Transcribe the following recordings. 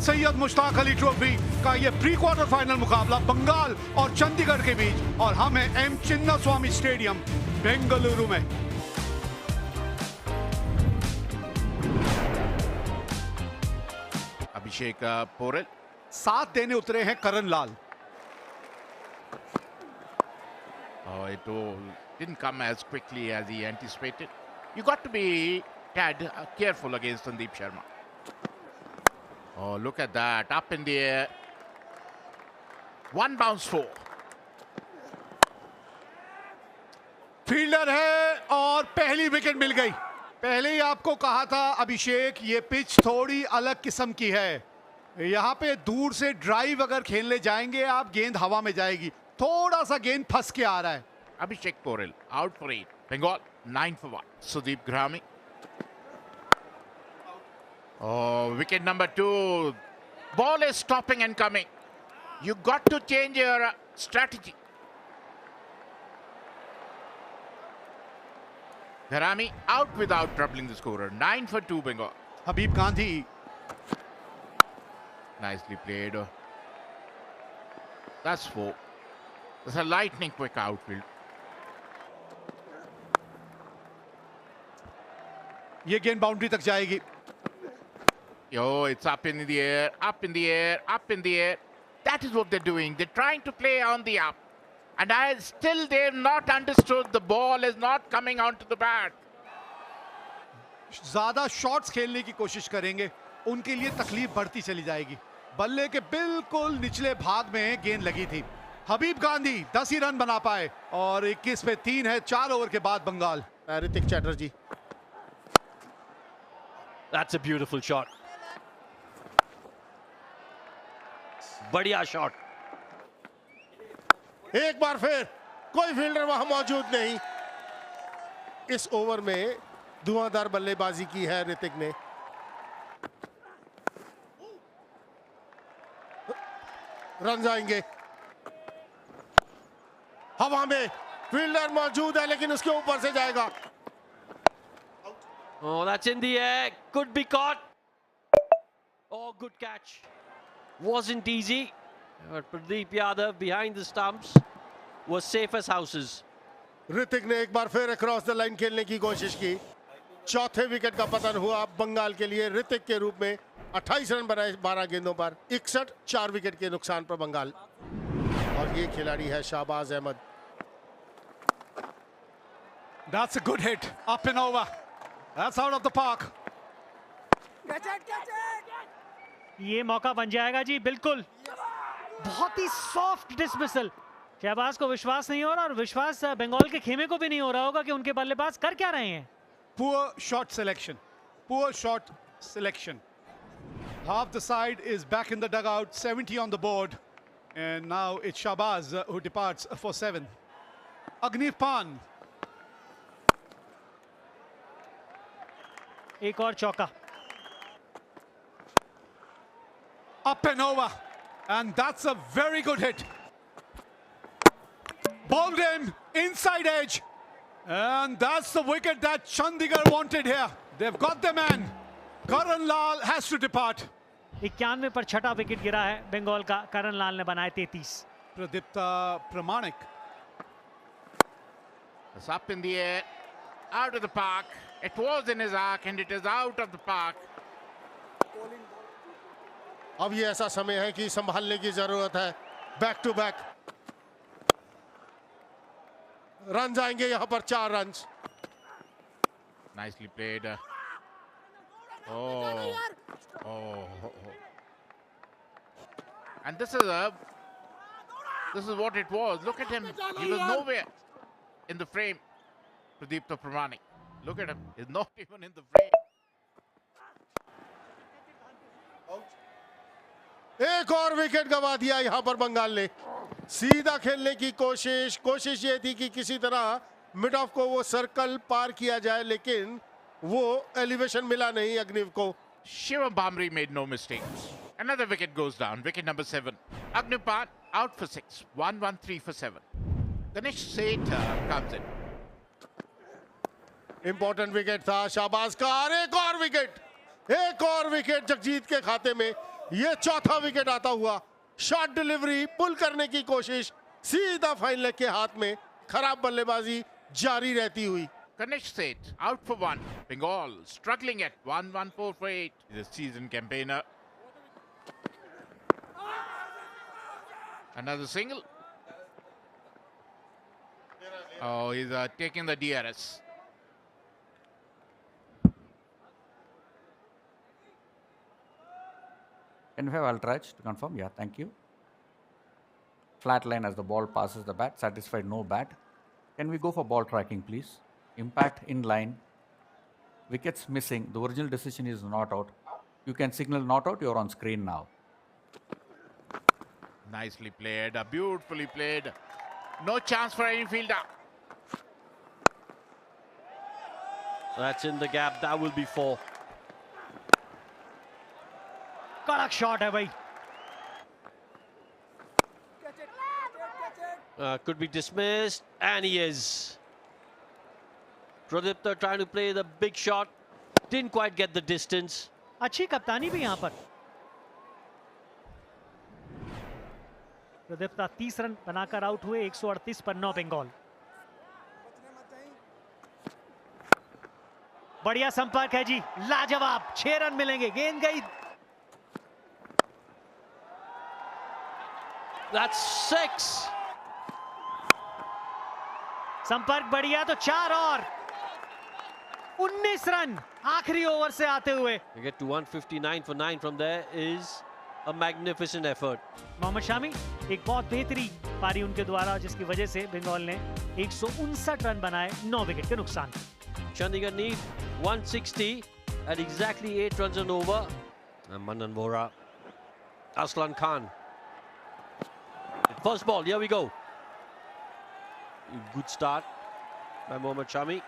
Syed Mushtaq Ali trophy का ये pre quarter final मुकाबला बंगाल और चंडीगढ़ के बीच, और हम हैं एम चिन्नास्वामी स्टेडियम बेंगलुरु में। अभिषेक पोरेल साथ देने उतरे हैं करण लाल। It didn't come as quickly as he anticipated. You got to be tad careful against Sandeep Sharma. Oh, look at that. Up in the air. One bounce four. Fielder है और पहली wicket मिल गई। पहले ही आपको कहा था अभिषेक, ये पिच थोड़ी अलग किस्म की है। यहाँ पे दूर से ड्राइव अगर खेलने जाएंगे आप, गेंद हवा में जाएगी। थोड़ा सा गेंद फंस के आ रहा है। Abhishek Porel out for 8. Bengal 9 for 1. Sudeep Grami. Oh, wicket number 2. Ball is stopping and coming. You got to change your strategy. Grami out without troubling the scorer. 9 for 2 Bengal. Habib Gandhi. Nicely played. That's 4. That's a lightning quick outfield. ये गेंद boundary तक जाएगी। Yo, it's up in the air, up in the air, up in the air. That is what they're doing. They're trying to play on the up. And still they've not understood the ball is not coming onto the bat. ज्यादा shots खेलने की कोशिश करेंगे, उनके लिए तकलीफ बढ़ती चली जाएगी। बल्ले के बिल्कुल निचले भाग में गेंद लगी थी। हबीब गांधी 10 ही रन बना पाए और 21 पे 3 है 4 ओवर के बाद Bengal. Ritwik Chatterjee. That's a beautiful shot. बढ़िया शॉट। एक बार फिर कोई फील्डर वहां मौजूद नहीं। इस ओवर में धुआंधार बल्लेबाजी की है ऋतिक ने। रन आएंगे। हवा में फील्डर मौजूद है लेकिन उसके ऊपर से जाएगा। Oh, that's in the air. Could be caught. Oh, good catch. Wasn't easy. But Pradeep Yadav behind the stumps was safe as houses. Hrithik ने एक बार फिर अक्रॉस द लाइन खेलने की कोशिश की। चौथे विकेट का पतन हुआ बंगाल के लिए ऋतिक के रूप में। 28 रन बनाए 12 गेंदों पर। 61 4 विकेट के नुकसान पर बंगाल। और ये खिलाड़ी है Shahbaz Ahmad. That's a good hit, up and over. That's out of the park. ये मौका बन जाएगा जी, बिल्कुल। बहुत ही सॉफ्ट डिसमिसल। शहबाज को विश्वास नहीं हो रहा और विश्वास बंगाल के खेमे को भी नहीं हो रहा होगा कि उनके बल्लेबाज कर क्या रहे हैं। Poor shot selection. Poor shot selection. Half the side is back in the dugout, 70 on the board. And now it's Shahbaz who departs for 7. Agniv Pan. एक और चौका। Up and over. And that's a very good hit. Bowled in, inside edge. And that's the wicket that Chandigarh wanted here. They've got the man. Karan Lal has to depart. 91 पर छठा wicket गिरा है बंगाल का। करण लाल ने बनाए 33। Pradipta Pramanik. It's up in the air, out of the park. It was in his arc and it is out of the park. अब ये ऐसा समय है कि संभालने की जरूरत है। बैक टू बैक रन आएंगे यहाँ पर। 4 run. Nicely played. Oh. And this is what it was. Look at him. He was nowhere in the frame. Pradeep Pramanik. Look at him. He's not even in the frame. एक और wicket गवा दिया यहाँ पर बंगाल ने। सीधा खेलने की कोशिश ये थी कि किसी तरह मिड ऑफ को वो सर्कल पार किया जाए, लेकिन वो एलिवेशन मिला नहीं अग्निव को। Shivam Bamri made no mistakes. Another wicket goes down. Wicket number 7. Agniv Pan out for 6. 1-1-3 for 7. Ganesh Seth comes in. Important wicket था शाहबाज का। और एक और विकेट जगजीत के खाते में। ये चौथा विकेट आता हुआ। शॉट डिलीवरी पुल करने की कोशिश, सीधा फाइन लेग के हाथ में। खराब बल्लेबाजी जारी रहती हुई। Ganesh Seth out for one. Bengal struggling at 1-1-4 for 8. He's a seasoned campaigner. Another single. Oh, he's taking the DRS. Can we have Ultrach to confirm? Yeah, thank you. Flat line as the ball passes the bat. Satisfied, no bat. Can we go for ball tracking, please? Impact in line. Wickets missing. The original decision is not out. You can signal not out. You're on screen now. Nicely played. Beautifully played. No chance for any fielder. That's in the gap. That will be 4. कड़क shot है भाई. Could be dismissed, and he is. Pradipta trying to play the big shot, didn't quite get the distance. अच्छी कप्तानी भी यहां पर. Pradipta 30 run बनाकर out हुए. 138 पर 9 बंगाल. बढ़िया संपर्क है जी, लाजवाब. 6 रन मिलेंगे. गेंद गई. That's 6. संपर्क बढ़िया तो 4 और 19 रन आखिरी ओवर से आते हुए. You get to 159 for 9 from there is a magnificent effort. Mohammad Shami एक बहुत बेहतरीन पारी उनके द्वारा, जिसकी वजह से बंगाल ने 159 रन बनाए 9 विकेट के नुकसान. Chandigarh need 160 at exactly 8 runs and over. And Manan Vora, Aslan Khan. First ball, here we go. Good start by Mohammad Shami.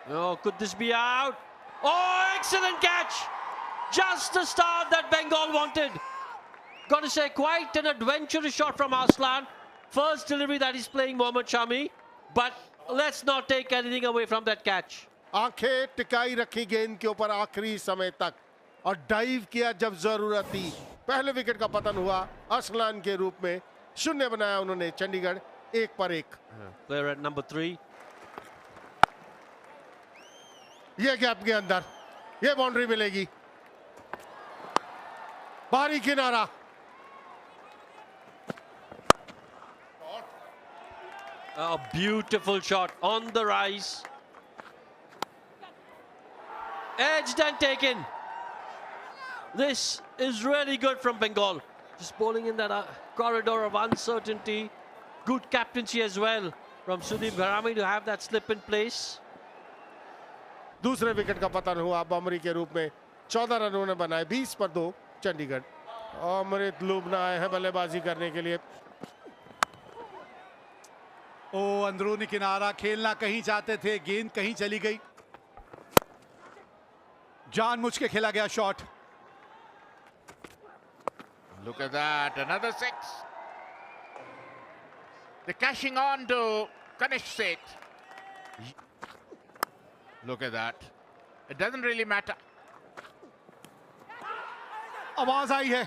Oh, could this be out? Oh, excellent catch! Just the start that Bengal wanted. Got to say, quite an adventurous shot from Aslan. First delivery that he's playing Mohammad Shami. But let's not take anything away from that catch. आंखें टिकाई रखी गेंद के ऊपर आखिरी समय तक और dive किया जब जरूरत थी. पहले विकेट का पतन हुआ असलान के रूप में. शून्य बनाया उन्होंने चंडीगढ़ 1 पर 1. Player at number 3. ये गैप के अंदर ये बाउंड्री मिलेगी. बाहरी किनारा. A beautiful shot on the rise. Edged and taken. This is really good from Bengal. Just bowling in that corridor of uncertainty. Good captaincy as well from Sudeep Gharami to have that slip in place. दूसरे wicket का पतन हुआ बमरी के रूप में. 14 run उन्होंने बनाए 20 पर 2 चंडीगढ़. अमृत लुबना आए हैं बल्लेबाजी करने के लिए. ओ अंदरूनी किनारा खेलना कहीं चाहते थे, गेंद कहीं चली गई. जानबूझ के खेला गया shot. Look at that, another 6. They're cashing on to Ganesh Seth. Look at that. It doesn't really matter. आवाज आई है,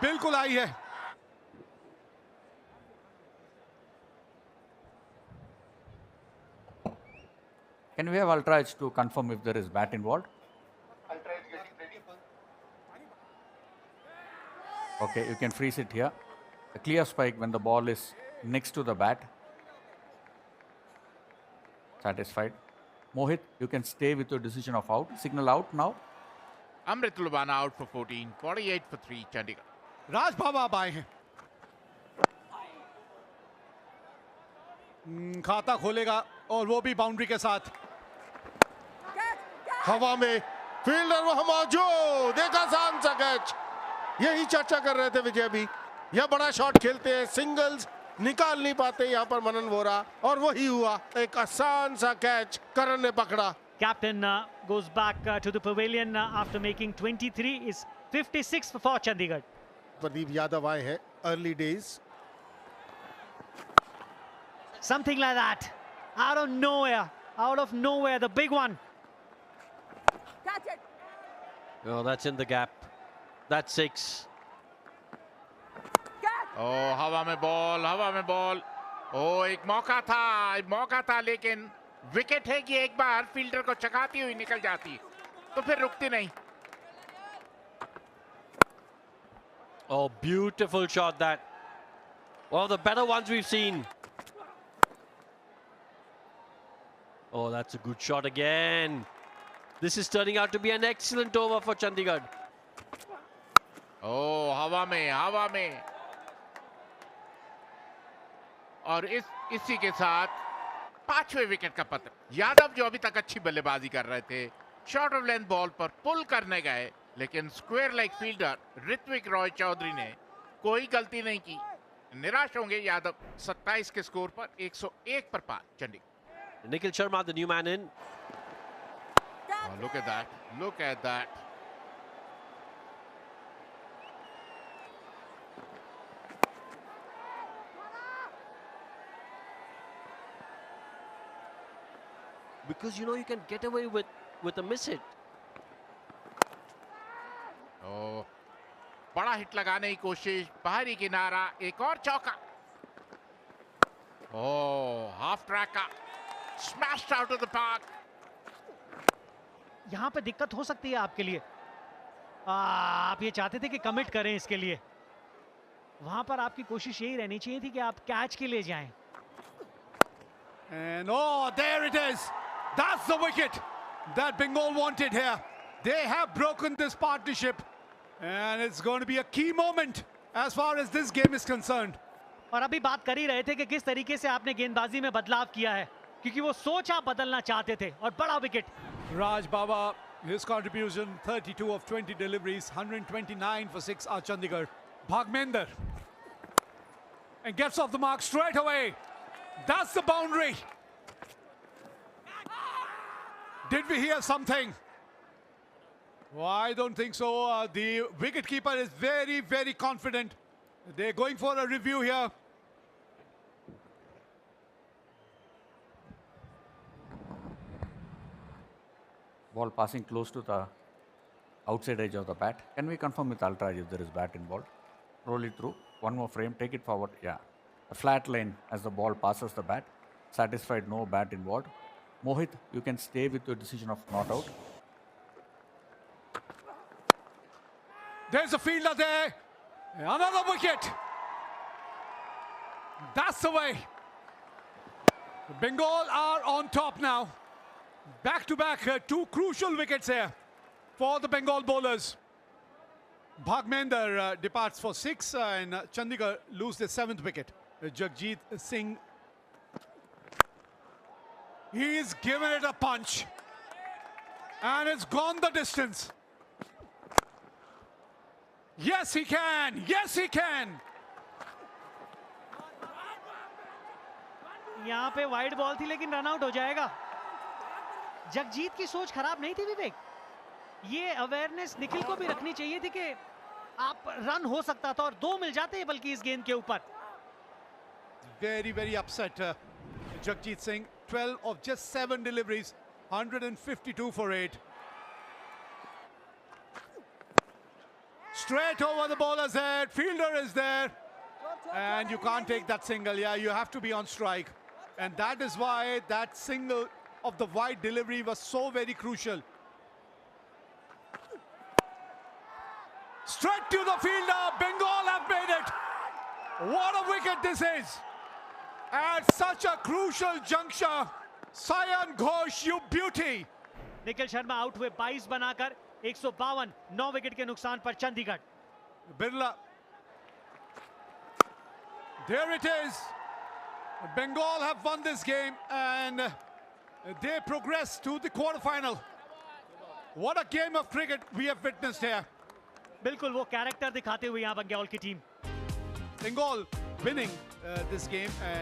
बिल्कुल आई है. Can we have Ultrach to confirm if there is bat involved? Okay, you can freeze it here. A clear spike when the ball is next to the bat. Satisfied. Mohit, you can stay with your decision of out. Signal out now. Amrit Lubana out for 14, 48 for 3, Chandigarh. राज बाबा अब आए हैं. खाता खोलेगा और वो भी boundary के साथ. हवा में फील्डर वहां मौजूद. देखा आसान सा कैच. यही चर्चा कर रहे थे विजय भी. यह बड़ा शॉट खेलते हैं, सिंगल्स निकाल नहीं पाते यहाँ पर मनन वोरा, और वही हुआ. एक आसान सा कैच करण ने पकड़ा. Captain goes back to the pavilion after making 23. Is 56 for Chandigarh. Pradeep Yadav आए हैं early days. Something like that. Out of nowhere, the big one. Oh, that's in the gap. That's 6. ओ हवा में बॉल ओ एक मौका था लेकिन विकेट है कि एक बार फील्डर को चकाती हुई निकल जाती तो फिर रुकती नहीं. Oh, beautiful shot that. One of the better ones we've seen. Oh, that's a good shot again. This is turning out to be an excellent over for Chandigarh. ओ हवा में और इसी के साथ 5वें विकेट का पतन. यादव जो अभी तक अच्छी बल्लेबाजी कर रहे थे, शॉर्ट ऑफ लेंथ बॉल पर पुल करने गए, लेकिन square leg fielder Ritwik Roy Chowdhury ने कोई गलती नहीं की. निराश होंगे यादव. 27 के स्कोर पर 101 पर 5 Chandigarh. Nikhil Sharma, the new man in. Oh, look at that. Because you know you can get away with a miss hit. ओ बड़ा हिट लगाने की कोशिश, बाहरी किनारा, एक और चौका. ओ हाफ ट्रैक का smashed out of the park. यहाँ पे दिक्कत हो सकती है आपके लिए. आप ये चाहते थे कि कमिट करें इसके लिए. वहां पर आपकी कोशिश यही रहनी चाहिए थी कि आप कैच के लिए जाएं. And oh, there it is. That's the wicket that Bengal wanted here. They have broken this partnership. And it's going to be a key moment as far as this game is concerned. और अभी बात कर ही रहे थे कि किस तरीके से आपने गेंदबाजी में बदलाव किया है, क्योंकि वो सोच आप बदलना चाहते थे. और बड़ा wicket. Raj Baba, his contribution 32 of 20 deliveries, 129 for 6 are Chandigarh. Bhagmender. And gets off the mark straight away. That's the boundary. Did we hear something? Well, I don't think so. The wicketkeeper is very, very confident. They're going for a review here. Ball passing close to the outside edge of the bat. Can we confirm with Ultraj if there is bat involved? Roll it through. One more frame. Take it forward. Yeah. A flat line as the ball passes the bat. Satisfied, no bat involved. Mohit, you can stay with your decision of not out. There's a fielder there. Another wicket. That's the way. Bengal are on top now. Back to back, two crucial wickets here for the Bengal bowlers. Bhagmender departs for 6 and Chandigarh lose their 7th wicket. Jagjit Singh, he's given it a punch and it's gone the distance. Yes, he can. Yes, he can. यहाँ पे wide ball थी लेकिन run out हो जाएगा. जगजीत की सोच खराब नहीं थी विवेक. ये अवेयरनेस निखिल को भी रखनी चाहिए थी कि आप रन हो सकता था और 2 मिल जाते हैं बल्कि इस गेंद के ऊपर. Very, very upset. Jagjit Singh, 12 of just 7 deliveries, 152 for 8. Straight over the bowler's head, fielder is there. And you can't take that single. Yeah, you have to be on strike. And that is why that single of the wide delivery was so very crucial. Straight to the fielder, Bengal have made it. What a wicket this is. At such a crucial juncture, Sayan Ghosh, you beauty. Nikhil Sharma out हुए 22 बनाकर 152, 9 wicket के नुकसान पर Chandigarh. Birla. There it is. Bengal have won this game and they progress to the quarterfinal. What a game of cricket we have witnessed here. बिल्कुल वो character दिखाते हुए यहाँ बंगाल की team. Bengal winning this game and